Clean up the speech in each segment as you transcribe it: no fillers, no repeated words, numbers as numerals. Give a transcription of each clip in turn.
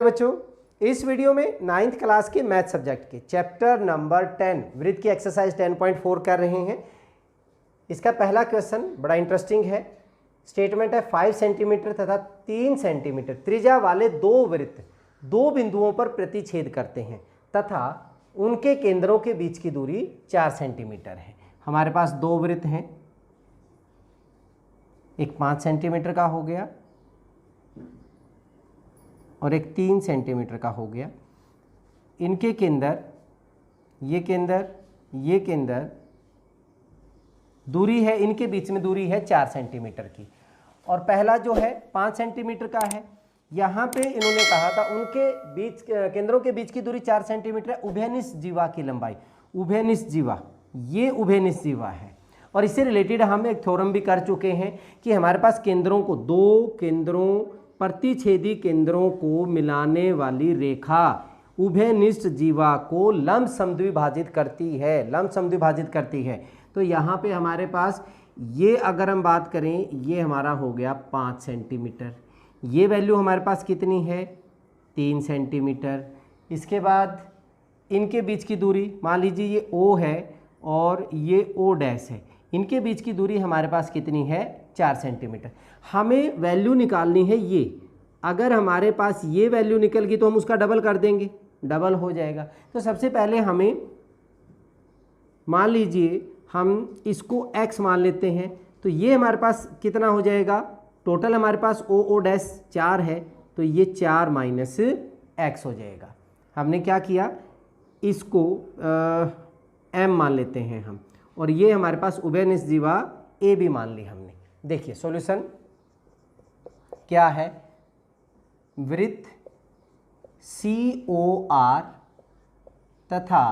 बच्चों, इस वीडियो में 9th क्लास के मैथ सब्जेक्ट के चैप्टर नंबर 10 वृत्त की एक्सरसाइज 10.4 कर रहे हैं। इसका पहला क्वेश्चन बड़ा इंटरेस्टिंग है। स्टेटमेंट है 5 सेंटीमीटर तथा 3 सेंटीमीटर त्रिज्या वाले दो वृत्त दो बिंदुओं पर प्रतिच्छेद करते हैं तथा उनके केंद्रों के बीच की दूरी 4 सेंटीमीटर है। हमारे पास दो वृत्त हैं, एक 5 सेंटीमीटर का हो गया और एक 3 सेंटीमीटर का हो गया। इनके केंद्र, ये केंद्र दूरी है, इनके बीच में दूरी है 4 सेंटीमीटर की। और पहला जो है 5 सेंटीमीटर का है। यहाँ पे इन्होंने कहा था उनके बीच केंद्रों के बीच की दूरी 4 सेंटीमीटर है। उभयनिष्ठ जीवा की लंबाई, उभयनिष्ठ जीवा, ये उभयनिष्ठ जीवा है। और इससे रिलेटेड हम एक थ्योरम भी कर चुके हैं कि हमारे पास केंद्रों को, दो केंद्रों, प्रतिच्छेदी केंद्रों को मिलाने वाली रेखा उभयनिष्ठ जीवा को लंब समद्विभाजित करती है, लंब समद्विभाजित करती है। तो यहाँ पे हमारे पास ये अगर हम बात करें, ये हमारा हो गया 5 सेंटीमीटर, ये वैल्यू हमारे पास कितनी है 3 सेंटीमीटर। इसके बाद इनके बीच की दूरी, मान लीजिए ये O है और ये O डैश है, इनके बीच की दूरी हमारे पास कितनी है 4 सेंटीमीटर। हमें वैल्यू निकालनी है ये। अगर हमारे पास ये वैल्यू निकल गई तो हम उसका डबल कर देंगे, डबल हो जाएगा। तो सबसे पहले हमें मान लीजिए हम इसको x मान लेते हैं, तो ये हमारे पास कितना हो जाएगा, टोटल हमारे पास O डैश 4 है, तो ये 4 माइनस x हो जाएगा। हमने क्या किया, इसको m मान लेते हैं हम, और ये हमारे पास उभयनिष्ठ जीवा A भी मान ली हमने। देखिए सॉल्यूशन क्या है, वृत्त COR तथा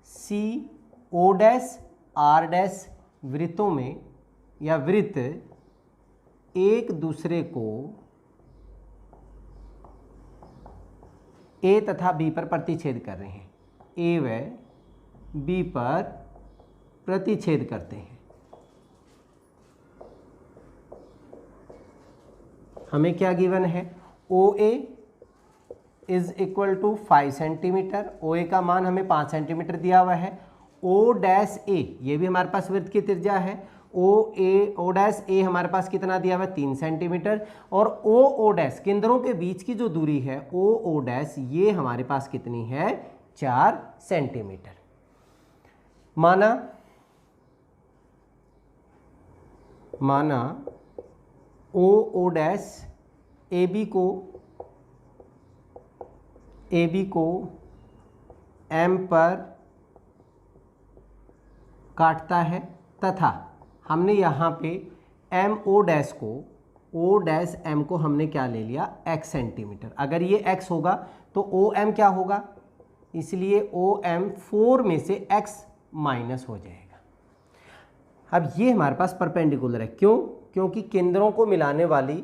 CO डैश R डैश वृत्तों में, या वृत्त एक दूसरे को A तथा B पर प्रतिच्छेद कर रहे हैं, A व B पर प्रतिच्छेद करते हैं। हमें क्या गिवन है, OA is equal to 5 centimetre, OA का मान हमें 5 सेंटीमीटर दिया हुआ है। O डैश A, ये भी हमारे पास वृत्त की त्रिज्या है। O डैश A हमारे पास कितना दिया हुआ है 3 सेंटीमीटर। और O डैश केंद्रों के बीच की जो दूरी है O डैश, ये हमारे पास कितनी है 4 सेंटीमीटर। माना O डैश AB को M पर काटता है तथा हमने यहाँ पे MO डैश को, O डैश M को हमने क्या ले लिया x सेंटीमीटर। अगर ये x होगा तो OM क्या होगा, इसलिए OM 4 में से x माइनस हो जाएगा। अब ये हमारे पास परपेंडिकुलर है, क्यों, क्योंकि केंद्रों को मिलाने वाली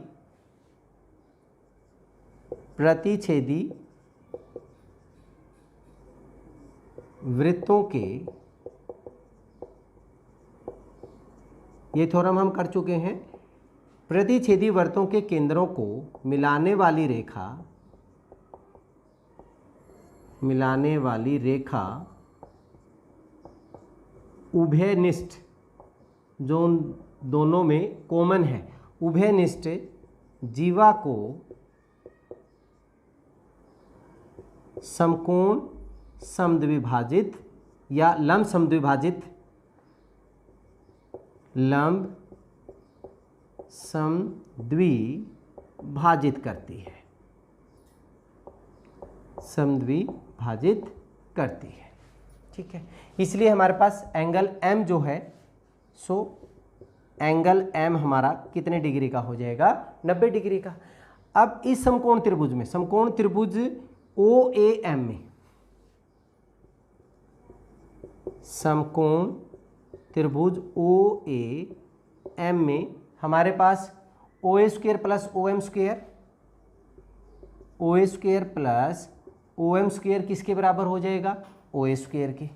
प्रतिच्छेदी वृत्तों के, ये थ्योरम हम कर चुके हैं, प्रतिच्छेदी वृत्तों के केंद्रों को मिलाने वाली रेखा उभयनिष्ठ, जो दोनों में कॉमन है, उभयनिष्ठ जीवा को समकोण समद्विभाजित या लंब समद्विभाजित करती है, समद्विभाजित करती है। ठीक है, इसलिए हमारे पास एंगल M जो है, सो एंगल M हमारा कितने डिग्री का हो जाएगा 90 डिग्री का। अब इस समकोण त्रिभुज में, समकोण त्रिभुज OAM में, समकोण त्रिभुज OAM में हमारे पास OA square plus OM square, OA square plus OM square किसके बराबर हो जाएगा, OA स्क्वायर के।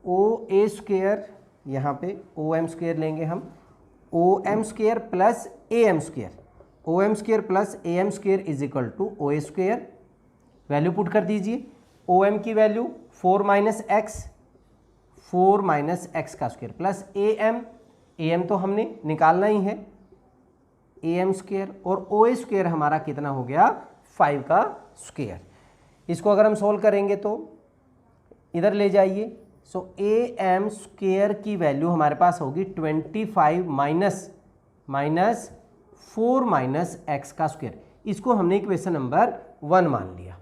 OA स्क्वायर, यहाँ पे OM स्क्वायर लेंगे हम, OM square plus AM square, O M square plus A M square is equal to O A square. Value put कर दीजिए। ओ एम की वैल्यू 4 माइनस एक्स का square plus A M तो हमने निकालना ही है, ए एम स्क्वेयर, और ओ A square हमारा कितना हो गया 5 का स्क्वेयर। इसको अगर हम सोल्व करेंगे तो इधर ले जाइए। सो ए एम स्क्वेयर की वैल्यू हमारे पास होगी 25 माइनस 4 माइनस एक्स का स्क्वायर। इसको हमने इक्वेशन नंबर 1 मान लिया।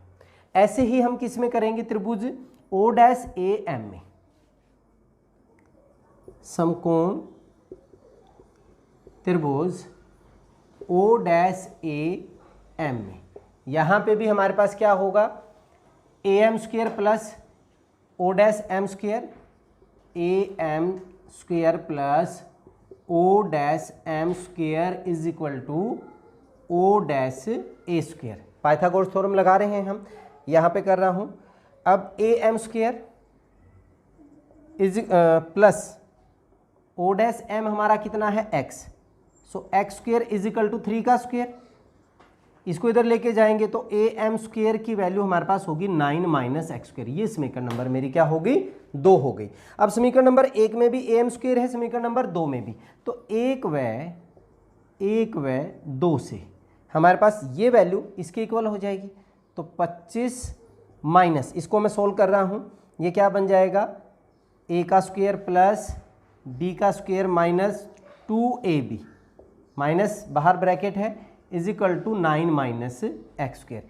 ऐसे ही हम किस में करेंगे, त्रिभुज ओ डैश ए एम में, समकोण त्रिभुज ओ डैश ए एम में, यहां पे भी हमारे पास क्या होगा, A M square plus O dash M square, A M square plus O dash M square is equal to O dash A square. Pythagoras theorem लगा रहे हैं हम, यहाँ पे कर रहा हूँ। अब A M square is plus O dash M हमारा कितना है x, so x square is equal to 3 का स्क्वेयर। इसको इधर लेके जाएंगे तो ए एम स्क्वेयर की वैल्यू हमारे पास होगी 9 माइनस एक्स स्क्वेयर। ये समीकरण नंबर मेरी क्या होगी 2 हो गई। अब समीकरण नंबर 1 में भी ए एम स्क्वेयर है, समीकरण नंबर 2 में भी, तो 1 व 2 से हमारे पास ये वैल्यू इसके इक्वल हो जाएगी। तो 25 माइनस, इसको मैं सोल्व कर रहा हूँ, ये क्या बन जाएगा, ए का स्क्वेयर प्लस बी का स्क्वेयर माइनस 2ab माइनस बाहर ब्रैकेट है is equal to 9 minus x square.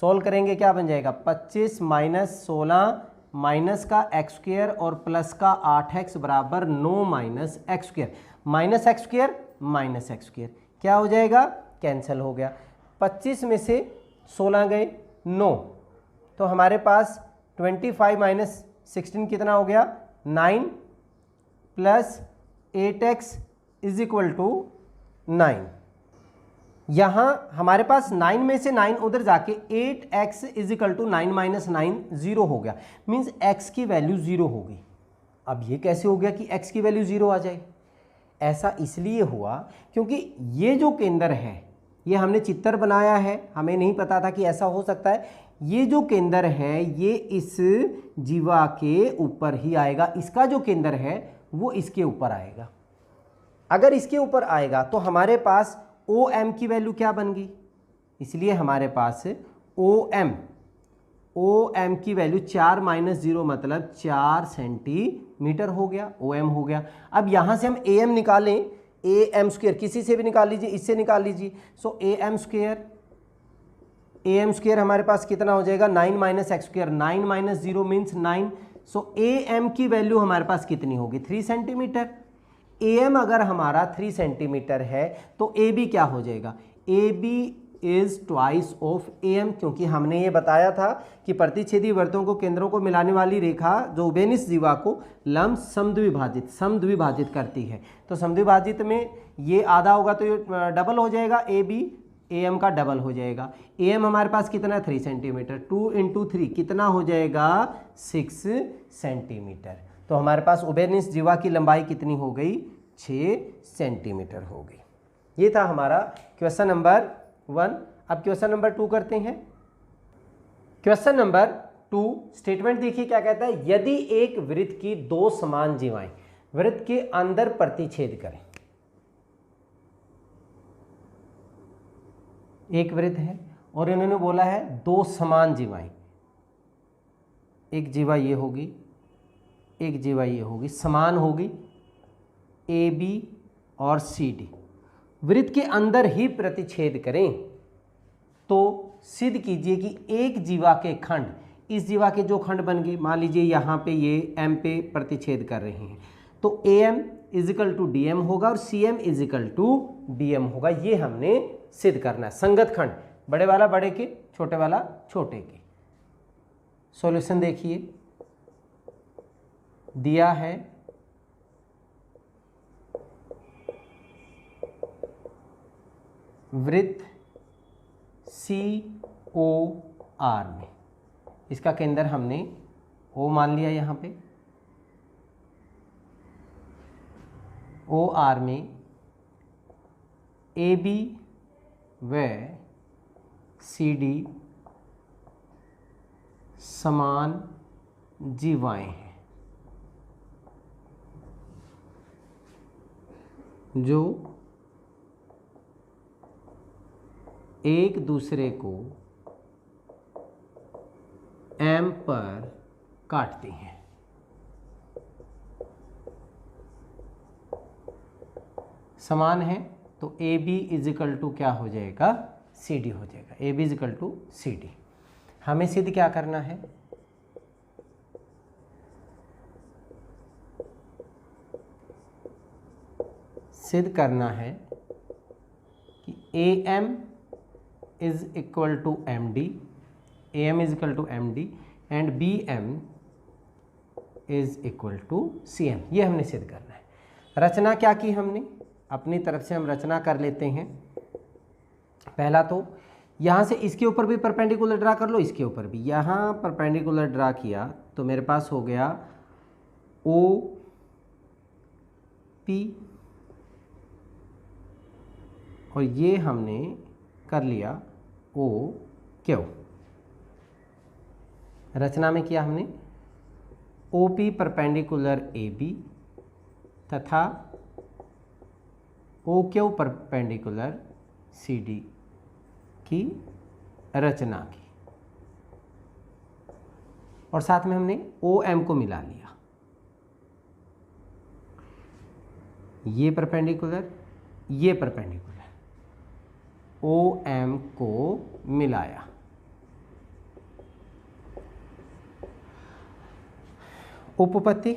Solve करेंगे क्या बन जाएगा, 25 माइनस 16 माइनस का एक्स स्क्वेयर और प्लस का 8x बराबर 9 minus x square. Minus x square minus x square क्या हो जाएगा, कैंसिल हो गया। 25 में से 16 गए 9, तो हमारे पास 25 माइनस 16 कितना हो गया 9 plus 8x is equal to 9। यहाँ हमारे पास 9 में से 9 उधर जाके 8x is equal to 9 minus 9 0 हो गया, मीन्स x की वैल्यू 0 हो गई। अब ये कैसे हो गया कि x की वैल्यू 0 आ जाए, ऐसा इसलिए हुआ क्योंकि ये जो केंद्र है, ये हमने चित्र बनाया है, हमें नहीं पता था कि ऐसा हो सकता है। ये जो केंद्र है ये इस जीवा के ऊपर ही आएगा, इसका जो केंद्र है वो इसके ऊपर आएगा। अगर इसके ऊपर आएगा तो हमारे पास ओ एम की वैल्यू क्या बन गई, इसलिए हमारे पास ओ एम की वैल्यू 4 माइनस 0 मतलब 4 सेंटीमीटर हो गया, ओ एम हो गया। अब यहाँ से हम ए एम निकालें, ए एम स्क्वेयर किसी से भी निकाल लीजिए, इससे निकाल लीजिए। सो ए एम स्क्वेयर हमारे पास कितना हो जाएगा 9 minus x square, 9 minus 0 means 9। So A M की वैल्यू हमारे पास कितनी होगी 3 सेंटीमीटर। ए एम अगर हमारा 3 सेंटीमीटर है तो ए बी क्या हो जाएगा, A B is twice of A M, क्योंकि हमने ये बताया था कि प्रतिच्छेदी वर्तों को केंद्रों को मिलाने वाली रेखा जो उभयनिष्ठ जीवा को लंब समद्विभाजित करती है। तो समद्विभाजित में ये आधा होगा तो ये डबल हो जाएगा, ए बी ए एम का डबल हो जाएगा। ए एम हमारे पास कितना 3 सेंटीमीटर, 2 इंटू 3 कितना हो जाएगा 6 सेंटीमीटर। तो हमारे पास उभयनिष्ठ जीवा की लंबाई कितनी हो गई 6 सेंटीमीटर हो गई। ये था हमारा क्वेश्चन नंबर 1। अब क्वेश्चन नंबर 2 करते हैं। क्वेश्चन नंबर 2 स्टेटमेंट देखिए क्या कहता है, यदि एक वृत्त की 2 समान जीवाएं वृत्त के अंदर प्रतिच्छेद करें। एक वृत्त है और इन्होंने बोला है 2 समान जीवाएं, एक जीवा ये होगी, एक जीवा ये होगी, समान होगी ए बी और सी डी, वृत्त के अंदर ही प्रतिच्छेद करें तो सिद्ध कीजिए कि एक जीवा के खंड, इस जीवा के जो खंड बन गए, मान लीजिए यहाँ पे ये एम पे प्रतिच्छेद कर रहे हैं, तो A M is equal to D M होगा और C M is equal to D M होगा। ये हमने सिद्ध करना है। संगत खंड, बड़े वाला बड़े के, छोटे वाला छोटे के। सॉल्यूशन देखिए दिया है, वृत्त सी ओ आर में, इसका केंद्र हमने ओ मान लिया, यहाँ पे ओ आर में ए बी व CD समान जीवाएं हैं जो एक दूसरे को M पर काटती हैं। समान है तो AB इजिकल टू क्या हो जाएगा, CD हो जाएगा। AB is equal to CD। हमें सिद्ध क्या करना है, सिद्ध करना है कि AM is equal to MD, AM is equal to MD and BM is equal to CM। ये हमने सिद्ध करना है। रचना क्या की हमने, अपनी तरफ से हम रचना कर लेते हैं। पहला तो यहाँ से इसके ऊपर भी परपेंडिकुलर ड्रा कर लो, इसके ऊपर भी। यहाँ परपेंडिकुलर ड्रा किया तो मेरे पास हो गया OP और ये हमने कर लिया OQ। रचना में किया हमने OP परपेंडिकुलर AB तथा OQ परपेंडिकुलर CD की रचना की और साथ में हमने OM को मिला लिया। ये परपेंडिकुलर, ये परपेंडिकुलर, OM को मिलाया। उपपत्ति,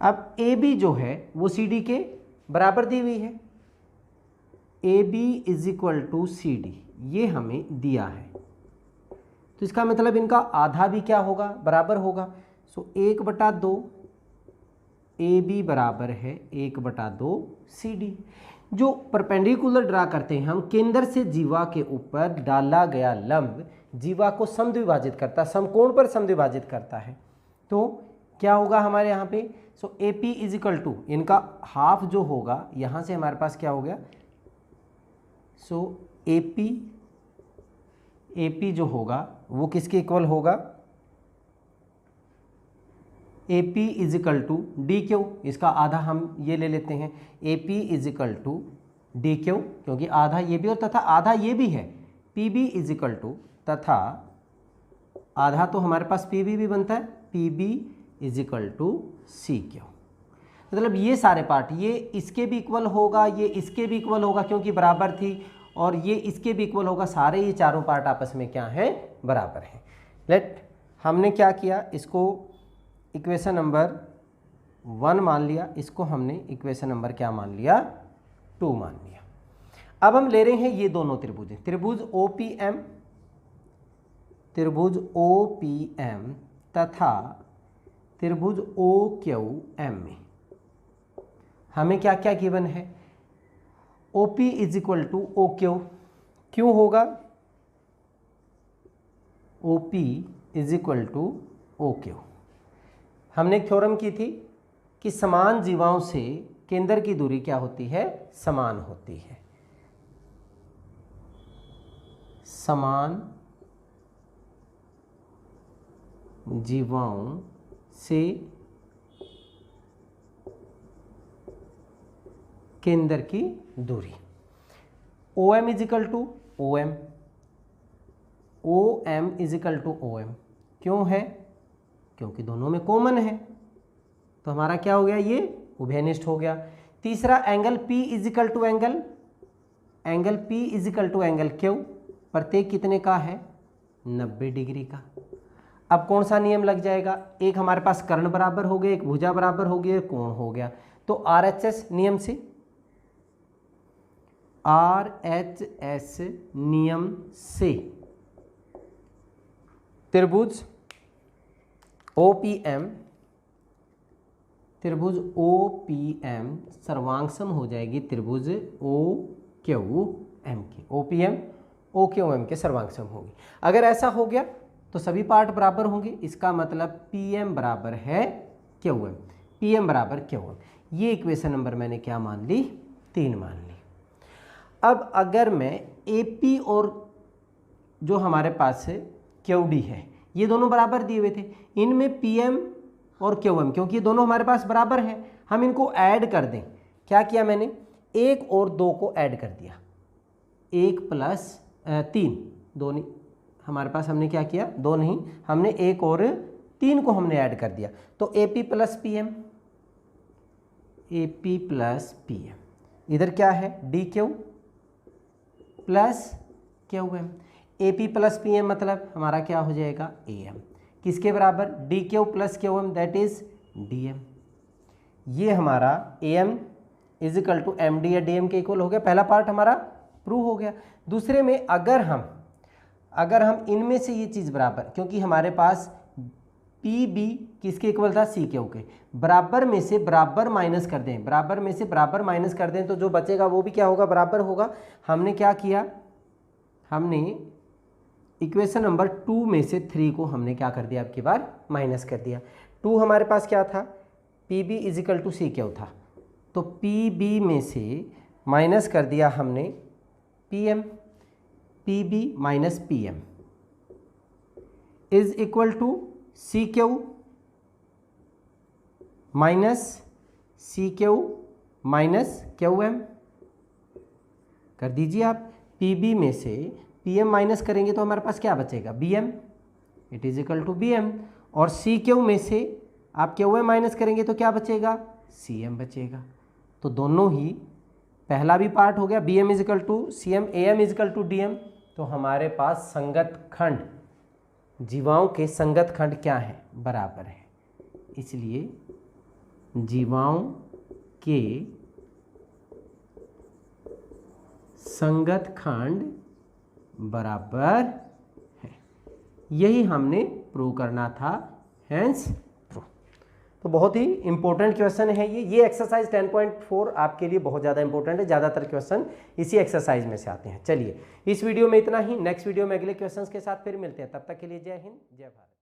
अब AB जो है वो CD के बराबर दी हुई है। AB is equal to CD ये हमें दिया है, तो इसका मतलब इनका आधा भी क्या होगा, बराबर होगा। सो 1/2 AB बराबर है 1/2 CD। जो परपेंडिकुलर ड्रा करते हैं हम, केंद्र से जीवा के ऊपर डाला गया लंब जीवा को समद्विभाजित करता, समकोण पर समद्विभाजित करता है। तो क्या होगा हमारे यहाँ पे, सो AP इज इक्वल टू, इनका हाफ जो होगा यहाँ से हमारे पास क्या हो गया, सो AP जो होगा वो किसके इक्वल होगा, AP is equal to DQ। इसका आधा हम ये ले लेते हैं, AP is equal to DQ, क्योंकि आधा ये भी और तथा आधा ये भी है। PB इज इक्वल टू, तथा आधा तो हमारे पास PB भी बनता है, PB is equal to CQ। मतलब ये सारे पार्ट, ये इसके भी इक्वल होगा, ये इसके भी इक्वल होगा क्योंकि बराबर थी, और ये इसके भी इक्वल होगा। सारे ये चारों पार्ट आपस में क्या हैं, बराबर हैं। लेट, हमने क्या किया, इसको इक्वेशन नंबर 1 मान लिया, इसको हमने इक्वेशन नंबर क्या मान लिया, 2 मान लिया। अब हम ले रहे हैं ये दोनों त्रिभुज, त्रिभुज OPM तथा त्रिभुज OQM में हमें क्या क्या गिवन है, OP is equal to OQ। क्यों होगा, OP is equal to OQ। हमने एक थ्योरम की थी कि समान जीवाओं से केंद्र की दूरी क्या होती है, समान होती है। समान जीवाओं से केंद्र की दूरी, OM is equal to OM, OM is equal to OM। क्यों है, क्योंकि दोनों में कॉमन है, तो हमारा क्या हो गया, ये उभयनिष्ठ हो गया। तीसरा, angle P is equal to angle P is equal to angle Q। प्रत्येक कितने का है, 90 डिग्री का। अब कौन सा नियम लग जाएगा, एक हमारे पास कर्ण बराबर हो गए, एक भुजा बराबर हो गया, कोण हो गया। तो RHS नियम से, RHS नियम से त्रिभुज OPM सर्वांगसम हो जाएगी त्रिभुज OQM की। OPM OQM के सर्वांगसम होगी। अगर ऐसा हो गया तो सभी पार्ट बराबर होंगे, इसका मतलब PM बराबर है QM, PM बराबर QM। ये इक्वेशन नंबर मैंने क्या मान ली, 3 मान ली। अब अगर मैं AP और जो हमारे पास है QD है, ये दोनों बराबर दिए हुए थे, इनमें PM और QM, क्योंकि ये दोनों हमारे पास बराबर हैं, हम इनको ऐड कर दें। क्या किया मैंने, 1 और 2 को ऐड कर दिया, 1 प्लस 3, 2 नहीं हमारे पास, हमने क्या किया, 2 नहीं, हमने 1 और 3 को हमने ऐड कर दिया, तो AP plus PM, AP plus PM, इधर क्या है DQ plus QM, AP plus PM मतलब हमारा क्या हो जाएगा AM, किसके बराबर, DQ plus QM that is DM। ये हमारा AM is equal to MD या DM के इक्वल हो गया, पहला पार्ट हमारा प्रूव हो गया। दूसरे में अगर हम इनमें से ये चीज़ बराबर, क्योंकि हमारे पास PB किसके इक्वल था, CQ के, बराबर में से बराबर माइनस कर दें, बराबर में से बराबर माइनस कर दें तो जो बचेगा वो भी क्या होगा, बराबर होगा। हमने क्या किया, हमने इक्वेशन नंबर 2 में से 3 को हमने क्या कर दिया, आपकी बार माइनस कर दिया। 2 हमारे पास क्या था, PB is equal to CQ था, तो PB में से माइनस कर दिया हमने PM, PB minus PM is equal to CQ minus CQ minus QM कर दीजिए आप। PB में से PM माइनस करेंगे तो हमारे पास क्या बचेगा, BM, it is equal to BM, और CQ में से आप QM माइनस करेंगे तो क्या बचेगा, CM बचेगा। तो दोनों ही, पहला भी पार्ट हो गया, BM is equal to CM, AM is equal to DM, तो हमारे पास संगत खंड, जीवाओं के संगत खंड क्या है, बराबर है, इसलिए जीवाओं के संगत खंड बराबर है, यही हमने प्रूव करना था, हेंस प्रूव। तो बहुत ही इंपॉर्टेंट क्वेश्चन है ये एक्सरसाइज 10.4 आपके लिए बहुत ज़्यादा इंपॉर्टेंट है, ज़्यादातर क्वेश्चन इसी एक्सरसाइज में से आते हैं। चलिए इस वीडियो में इतना ही, नेक्स्ट वीडियो में अगले क्वेश्चंस के साथ फिर मिलते हैं, तब तक के लिए जय हिंद जय भारत।